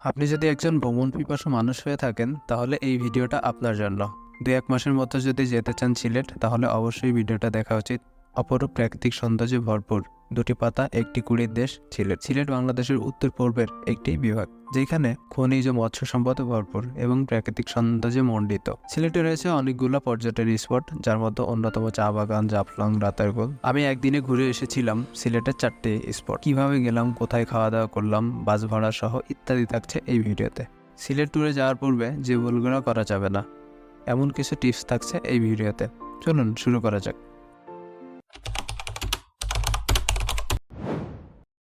আপনি যদি একজন ভ্রমণ পিপাসু মানুষ হয়ে থাকেন তাহলে এই ভিডিওটা আপনার জন্য। 2-1 মাসের মতো যদি যেতে চান সিলেট তাহলে অবশ্যই ভিডিওটা দেখা উচিত। অপরূপ প্রাকৃতিক সৌন্দর্যে ভরপুর, দুটি পাতা একটি কুড়ির দেশ সিলেট। সিলেট বাংলাদেশের উত্তর পূর্বের একটি বিভাগ, যেখানে খনিজ ও মৎস্য সম্পদে ভরপুর এবং প্রাকৃতিক সৌন্দর্যে মণ্ডিত। সিলেটে রয়েছে অনেকগুলো পর্যটন স্পট, যার মধ্যে অন্যতম চা বাগান, জাফলং, রাতারগুল। আমি একদিনে ঘুরে এসেছিলাম সিলেটের 4টি স্পট। কিভাবে গেলাম, কোথায় খাওয়া দাওয়া করলাম, বাস ভাড়া সহ ইত্যাদি থাকছে এই ভিডিওতে। সিলেট ট্যুরে যাওয়ার পূর্বে যে ভুলগুলো করা যাবে না, এমন কিছু টিপস থাকছে এই ভিডিওতে। চলুন শুরু করা যাক।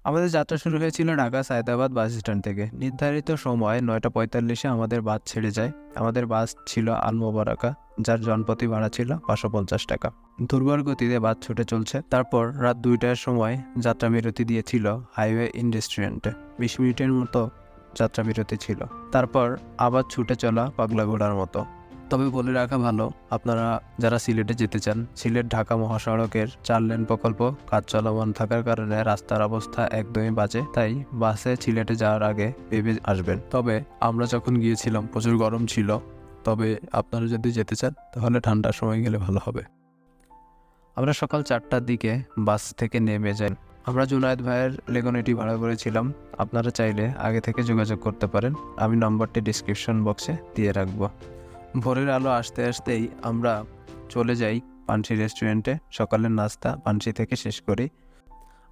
আমাদের যাত্রা শুরু হয়েছিল ঢাকা সায়দাবাদ বাস স্ট্যান্ড থেকে। নির্ধারিত সময় 9:45-এ আমাদের বাস ছেড়ে যায়। আমাদের বাস ছিল আল মোবারকা, যার জনপ্রতি ভাড়া ছিল 550 টাকা। দুর্বার গতিতে বাস ছুটে চলছে। তারপর রাত 2টার সময় যাত্রা বিরতি দিয়েছিল হাইওয়ে ইন্ডাস্ট্রিয়েন্টে। 20 মিনিটের মতো যাত্রা বিরতি ছিল। তারপর আবার ছুটে চলা পাগলা ঘোড়ার মতো। তবে বলে রাখা ভালো, আপনারা যারা সিলেটে যেতে চান, সিলেট ঢাকা মহাসড়কের 4 লেন প্রকল্প কাজ চলমান থাকার কারণে রাস্তার অবস্থা একদমই বাজে। তাই বাসে সিলেটে যাওয়ার আগে ভেবে আসবেন। তবে আমরা যখন গিয়েছিলাম প্রচুর গরম ছিল। তবে আপনারা যদি যেতে চান তাহলে ঠান্ডার সময় গেলে ভালো হবে। আমরা সকাল 4টার দিকে বাস থেকে নেমে যাই। আমরা জুনায়েদ ভাইয়ের লেগুনেটি ভাড়া করেছিলাম। আপনারা চাইলে আগে থেকে যোগাযোগ করতে পারেন, আমি নম্বরটি ডিসক্রিপশন বক্সে দিয়ে রাখবো। ভোরের আলো আসতে আসতেই আমরা চলে যাই পানসি রেস্টুরেন্টে। সকালের নাস্তা পানসি থেকে শেষ করি।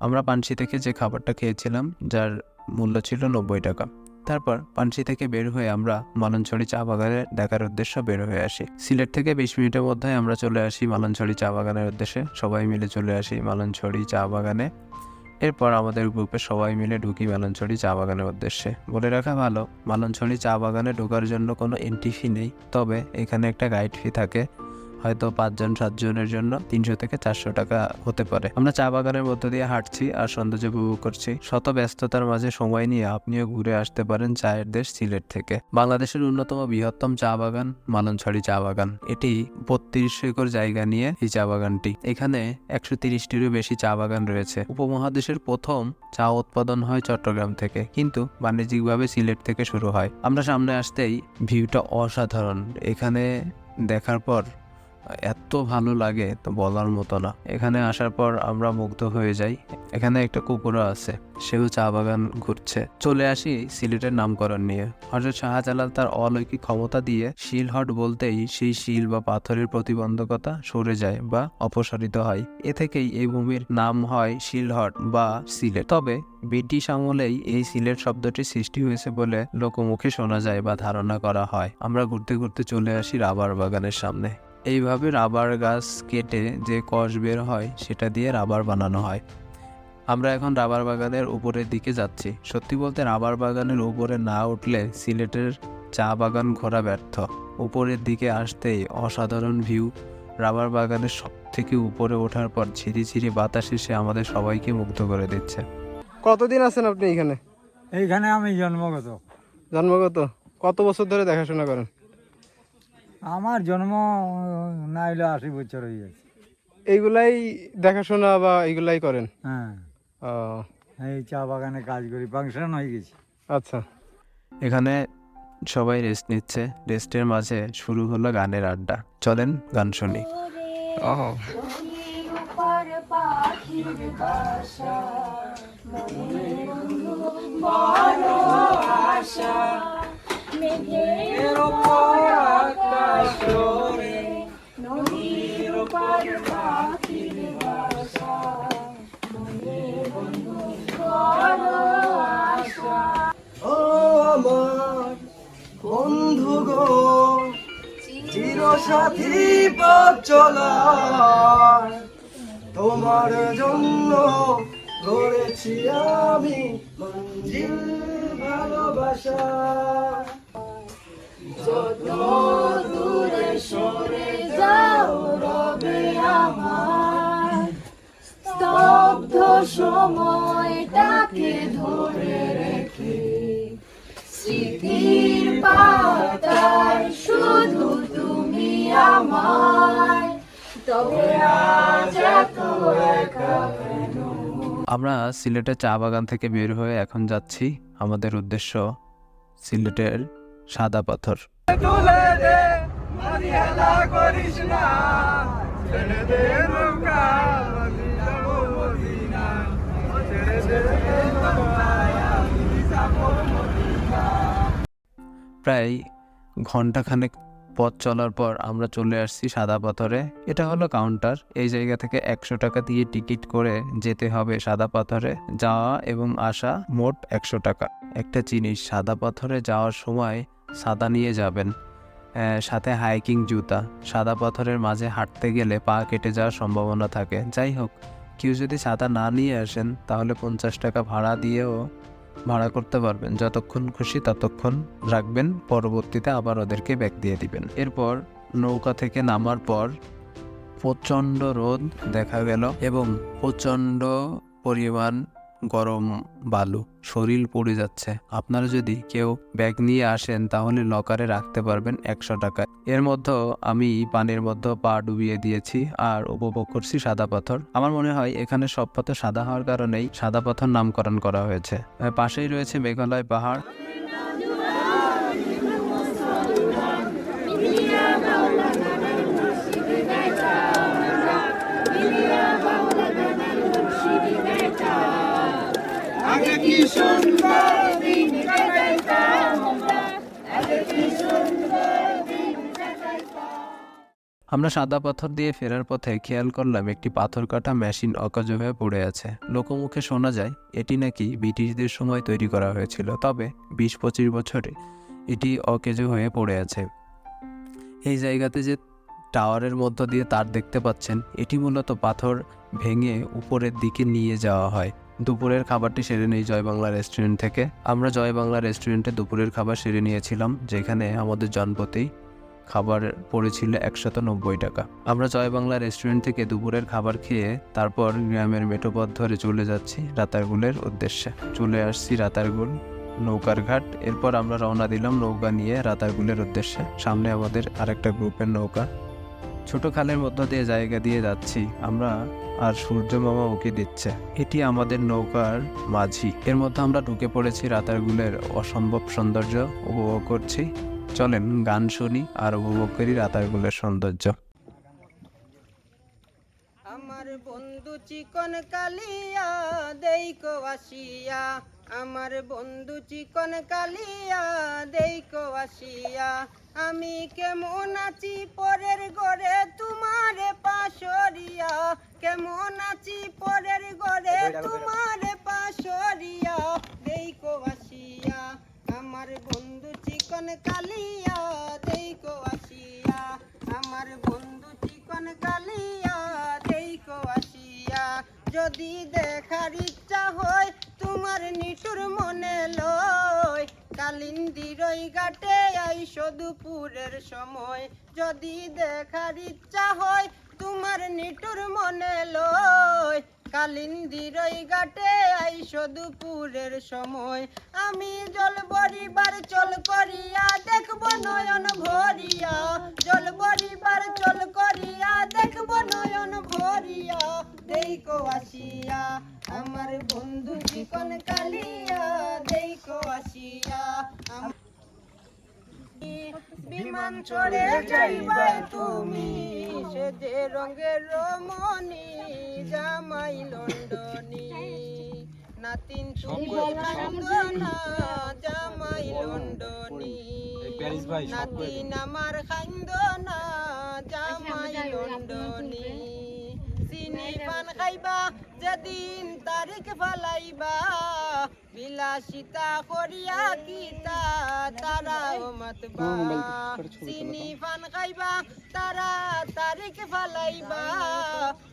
আমরা পানসি থেকে যে খাবারটা খেয়েছিলাম, যার মূল্য ছিল 90 টাকা। তারপর পানসি থেকে বের হয়ে আমরা মালঞ্ছড়ি চা বাগানে দেখার উদ্দেশ্যে বের হয়ে আসি। সিলেট থেকে 20 মিনিটের মধ্যে আমরা চলে আসি মালঞ্ছড়ি চা বাগানের উদ্দেশ্যে। সবাই মিলে চলে আসি মালঞ্ছড়ি চা বাগানে। এরপর আমাদের গ্রুপে সবাই মিলে ঢুকি মালঞ্ছড়ি চা বাগানের উদ্দেশ্যে। বলে রাখা ভালো, মালঞ্ছড়ি চা বাগানে ঢোকার জন্য কোনো এন্ট্রি ফি নেই, তবে এখানে একটা গাইড ফি থাকে। হয়তো 5-7 জনের জন্য 300 থেকে 400 টাকা হতে পারে। আমরা চা বাগানের মধ্য দিয়ে হাঁটছি আর সৌন্দর্য উপভোগ করছি। শত ব্যস্ততার মাঝে সময় নিয়ে আপনিও ঘুরে আসতে পারেন চায়ের দেশ সিলেট থেকে। বাংলাদেশের অন্যতম বৃহত্তম চা বাগান মালঞ্ছড়ি চা বাগান। এটি 32 একর জায়গা নিয়ে এই চা বাগানটি। এখানে 130টিরও বেশি চা বাগান রয়েছে। উপমহাদেশের প্রথম চা উৎপাদন হয় চট্টগ্রাম থেকে, কিন্তু বাণিজ্যিকভাবে সিলেট থেকে শুরু হয়। আমরা সামনে আসতেই ভিউটা অসাধারণ। এখানে দেখার পর এত ভালো লাগে তো বলার মতো না। এখানে আসার পর আমরা মুগ্ধ হয়ে যাই। এখানে একটা কুকুরও আছে, সেও চা বাগান ঘুরছে। চলে আসি সিলেটের নামকরণ নিয়ে। হযরত শাহজালাল তার অলৌকিক ক্ষমতা দিয়ে শিলহট বলতেই সেই শিল বা পাথরের প্রতিবন্ধকতা সরে যায় বা অপসারিত হয়। এ থেকেই এই ভূমির নাম হয় শিলহট বা সিলেট। তবে ব্রিটিশ আমলেই এই সিলেট শব্দটি সৃষ্টি হয়েছে বলে লোকমুখে শোনা যায় বা ধারণা করা হয়। আমরা ঘুরতে ঘুরতে চলে আসি রাবার বাগানের সামনে। এইভাবে রাবার গাছ কেটে যে কষ বের হয় সেটা দিয়ে রাবার বানানো হয়। আমরা এখন রাবার বাগানের উপরের দিকে যাচ্ছি। সত্যি বলতে রাবার বাগানের উপরে না উঠলে সিলেটের চা বাগান ঘোরা ব্যর্থ। উপরের দিকে আসতেই অসাধারণ ভিউ। রাবার বাগানের সব থেকে উপরে ওঠার পর ঝিরিঝিরি বাতাস এসে আমাদের সবাইকে মুগ্ধ করে দিচ্ছে। কতদিন আছেন আপনি এখানে? এইখানে আমি জন্মগত। জন্মগত? কত বছর ধরে দেখাশোনা করেন? আমার জন্ম না হইলে 80 বছর হয়ে গেছে। এইগুলাই দেখাশোনা বা এইগুলাই করেন? হ্যাঁ, ও এই চা বাগানে কাজ করি, ফাংশন হয়ে গেছি। আচ্ছা। এখানে সবাই রেস্ট নিচ্ছে। রেস্টের মাঝে শুরু হলো গানের আড্ডা। চলেন গান শুনি। ও আমার বন্ধু গো, চিরসাথী পথ চলা, তোমার জন্য গড়েছি আমি মঞ্জিল ভালোবাসা। যত দূরে সরে যাও রবে আমার স্তব্ধ সময়টাকে ধরে রেখে স্মৃতির পাতায় শুধু তুমি আমার, তবে আজ এত একা কেন? আমরা সিলেটের চা বাগান থেকে বের হয়ে এখন যাচ্ছি আমাদের উদ্দেশ্য সিলেটের সাদা পাথর। প্রায় ঘন্টাখানেক পথ চলার পর আমরা চলে আসছি সাদা পাথরে। এটা হলো কাউন্টার। এই জায়গা থেকে 100 টাকা দিয়ে টিকিট করে যেতে হবে সাদা পাথরে। যাওয়া এবং আসা মোট 100 টাকা। একটা জিনিস, সাদা পাথরে যাওয়ার সময় ছাতা নিয়ে যাবেন, সাথে হাইকিং জুতা। সাদা পাথরের মাঝে হাঁটতে গেলে পা কেটে যাওয়ার সম্ভাবনা থাকে। যাই হোক, কেউ যদি ছাতা না নিয়ে আসেন তাহলে 50 টাকা ভাড়া দিয়েও ভাড়া করতে পারবেন। যতক্ষণ খুশি ততক্ষণ রাখবেন, পরবর্তীতে আবার ওদেরকে ব্যাক দিয়ে দিবেন। এরপর নৌকা থেকে নামার পর প্রচণ্ড রোদ দেখা গেল এবং প্রচণ্ড পরিমাণ গরম বালু, শরীর পড়ে যাচ্ছে। আপনারা যদি কেউ ব্যাগ নিয়ে আসেন তাহলে লকারে রাখতে পারবেন 100 টাকায়। এর মধ্যেও আমি পানির মধ্যে পা ডুবিয়ে দিয়েছি আর উপভোগ করছি সাদা পাথর। আমার মনে হয় এখানে সব পাথর সাদা হওয়ার কারণেই সাদা পাথর নামকরণ করা হয়েছে। পাশেই রয়েছে মেঘালয় পাহাড়। আমরা সাদা পাথর দিয়ে ফেরার পথে খেয়াল করলাম একটি পাথর কাটা মেশিন অকাজো হয়ে পড়ে আছে। লোকমুখে শোনা যায় এটি নাকি ব্রিটিশদের সময় তৈরি করা হয়েছিল, তবে 20-25 বছরে এটি অকেজো হয়ে পড়ে আছে। এই জায়গাতে যে টাওয়ারের মধ্য দিয়ে তার দেখতে পাচ্ছেন, এটি মূলত পাথর ভেঙে উপরের দিকে নিয়ে যাওয়া হয়। দুপুরের খাবারটি সেরে নেই জয় বাংলা রেস্টুরেন্ট থেকে। আমরা জয় বাংলা রেস্টুরেন্টে দুপুরের খাবার সেরে নিয়েছিলাম, যেখানে আমাদের জনপ্রতি খাবার পড়েছিল 190 টাকা। আমরা জয় বাংলা রেস্টুরেন্ট থেকে দুপুরের খাবার খেয়ে তারপর গ্রামের মেঠোপথ ধরে চলে যাচ্ছি রাতারগুলের উদ্দেশ্যে। চলে আসছি রাতারগুল নৌকার ঘাট। এরপর আমরা রওনা দিলাম নৌকা নিয়ে রাতারগুলের উদ্দেশ্যে। সামনে আমাদের আরেকটা গ্রুপের নৌকা। ছোট খালের মধ্য দিয়ে জায়গা দিয়ে যাচ্ছি আমরা, আর সূর্য মামা উঁকি দিচ্ছে। এটি আমাদের নৌকার মাঝি। এর মধ্যে আমরা ঢুকে পড়েছি রাতারগুলের অসম্ভব সৌন্দর্য উপভোগ করছি। চলেন গান শুনি আর উপভোগ করি রাতারগুলের সৌন্দর্য। আমার বন্ধু চিকন কালিয়া দেইকো আসিয়া, আমার বন্ধু চিকন কালিয়া দেইকো আসিয়া, আমি কেমন আছি পরের ঘরে তোমারে পাশরিয়া, কেমন আছি পরের ঘরে তোমারে পাশরিয়া, দেইকো আসিয়া আমার বন্ধু চিকন কালিয়া দেইকো আসিয়া, আমার বন্ধু চিকন কালিয়া দেইকো আসিয়া, যদি দেখার ইচ্ছা হয় তোমার নিঠুর মনে লয়, কালিন্দির ওই ঘাটে আইসো দুপুরের সময়, যদি দেখার ইচ্ছা হয় তোমার নিঠুর মনে লয়, কালিন্দির ওই ঘাটে আইসো দুপুরের সময়, আমি জল বরিবার চল করিয়া দেখব নয়ন ভরিয়া, জল বরিবার চল করিয়া দেখব নয়ন ভরিয়া, দেইকো আসিয়া আমার বন্ধু চিকন কালিয়া দেইকো আসিয়া, বিমান চড়ে যাইবাই তুমি সে যে রঙের রমণী, জামাই লন্ডনী নাতিন তুমি খান্দনা, জামাই লন্ডনী নাতিন আমার খান্দনা, জামাই লন্ডনী, চিনি পান খাইবা যেদিন তারিখ ফালাইবা, বিলাসিতা করিয়া কিতা তারা মাতবা, চিনি পান খাইবা তারা তারিখ ফালাইবা,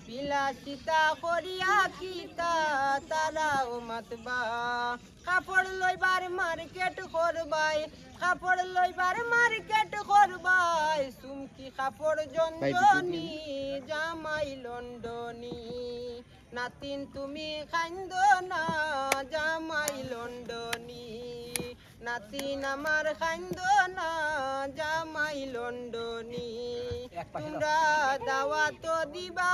বিলাসিতা করিয়া কিতা তারা মাতবা, কাপড় লইবার মার্কেট করবাই, কাপড় লইবার মার্কেট করবাই, সুমকি কাপড় জঞ্জনী, জামাই লন্ডনী নাতিন তুমি খান্দনা, জামাই লন্ডনী নাতিন আমার খাইন্দ না জামাই লন্ডনী তোমরা দাওয়াত দিবা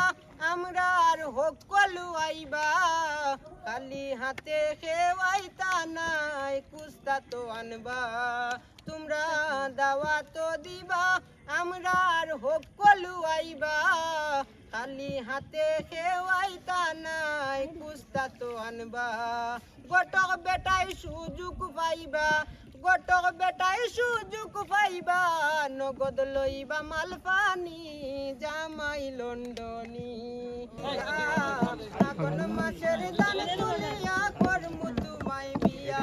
আমরা আর হকলু আইবা খালি হাতে খেওয়াইতা নাই কুস্তা তো আনবা তোমরা দাওয়াত দিবা আমরা আর হকলু আইবা খালি হাতে খেওয়াইতা নাই কুস্তা তো আনবা গটক বেটাই সুযোগ পাইবা গটক বেটাই সুযোগ পাইবা নগদ লইবা মাল পানি জামাই লন্ডনী আগুন মাছের দান তুলিয়া করমু তোমায় বিয়া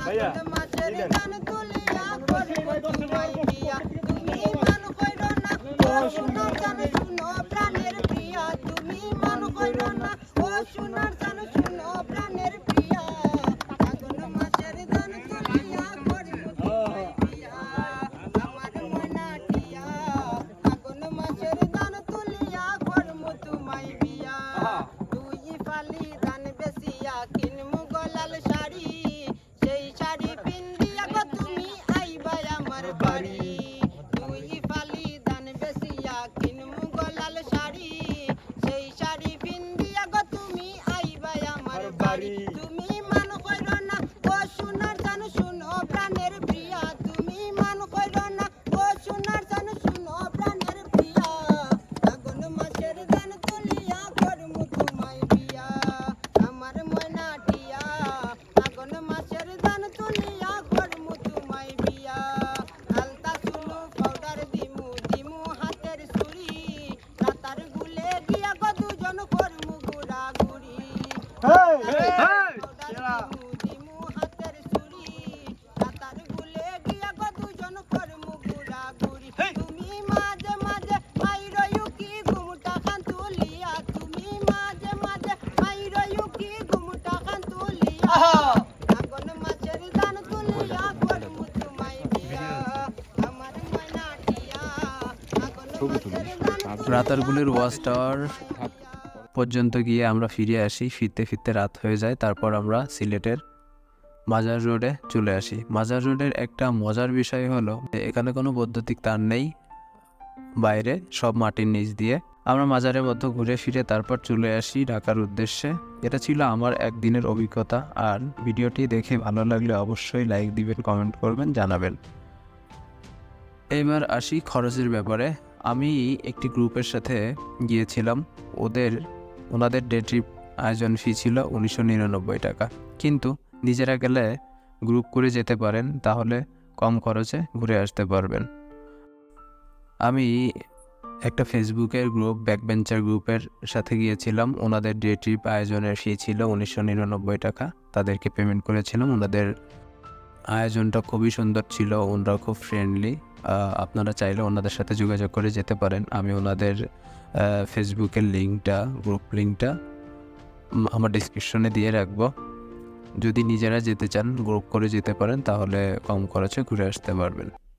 আগুন মাছের দান তুলিয়া করমু তোমায় বিয়া তুমি মান কইরো না ও সোনার জান শুনো প্রাণের প্রিয়া তুমি মান কইরো না ও সোনার জান শুনো প্রাণের প্রিয়া আগুন মাছের দান তুলিয়া করমু তোমায় বিয়া আমার ময়না টিয়া আগুন মাছের দান তুলিয়া করমু তোমায় বিয়া তুই ফালি দান বেশিয়া কিনমু গলাল শাড়ি সেই শাড়ি পিন্দিয়া গো তুমি আইবা আমার বাড়ি তুই ফালি দান বেশিয়া কিনমু গলাল শাড়ি সেই শাড়ি পিন্দিয়া গো তুমি আইবা আমার বাড়ি তুমি মান কইরো না ও সোনার জান শুনো প্রাণের প্রিয়া তুমি মান কইরো না ও সোনার জান শুনো প্রাণের প্রিয়া আগুন মাছের দান তুলিয়া করমু তোমায় বিয়া আমার ময়না টিয়া আগুন মাছের দান তুলিয়া করমু তোমায় বিয়া আলতা শুনু পাউডার দিমু দিমু হাতের চুড়ি রাতার গুলে গিয়া গো দুজন করমু গুড়া গুড়ি দিমু হাতের চুড়ি রাতার গুলে গিয়া গো দুজন করমু গুড়া গুড়ি তুমি মাঝে মাঝে মাইরয়ু কি ঘুমটা খান তুলিয়া তুমি মাঝে মাঝে মাইরয়ু কি ঘুমটা খান তুলিয়া আগুন মাছের দান তুলিয়া করমু তোমায় বিয়া আমার ময়না টিয়া আগুন মাছের দান রাতারগুলির ওয়াচ টাওয়ার পর্যন্ত গিয়ে আমরা ফিরে আসি ফিরতে ফিরতে রাত হয়ে যায় তারপর আমরা সিলেটের মাজার রোডে চলে আসি মাজার রোডের একটা মজার বিষয় হলো যে এখানে কোনো বৈদ্যুতিক তার নেই বাইরে সব মাটির নিচ দিয়ে আমরা মাজারের মধ্যে ঘুরে ফিরে তারপর চলে আসি ঢাকার উদ্দেশ্যে এটা ছিল আমার একদিনের অভিজ্ঞতা আর ভিডিওটি দেখে ভালো লাগলে অবশ্যই লাইক দিবেন কমেন্ট করবেন জানাবেন এবার আসি খরচের ব্যাপারে আমি একটি গ্রুপের সাথে গিয়েছিলাম ওনাদের ডে ট্রিপ আয়োজন ফি ছিল 1999 টাকা কিন্তু নিজেরা গেলে গ্রুপ করে যেতে পারেন তাহলে কম খরচে ঘুরে আসতে পারবেন আমি একটা ফেসবুকের গ্রুপ ব্যাকবেঞ্চার গ্রুপের সাথে গিয়েছিলাম ওনাদের ডে ট্রিপ আয়োজনের ফি ছিল 1999 টাকা তাদেরকে পেমেন্ট করেছিলাম ওনাদের আয়োজনটা খুবই সুন্দর ছিল ওনারা খুব ফ্রেন্ডলি আপনারা চাইলে ওনাদের সাথে যোগাযোগ করে যেতে পারেন আমি ওনাদের ফেসবুকের লিঙ্কটা গ্রুপ লিঙ্কটা আমার ডিসক্রিপশনে দিয়ে রাখবো যদি নিজেরা যেতে চান গ্রুপ করে যেতে পারেন তাহলে কম খরচে ঘুরে আসতে পারবেন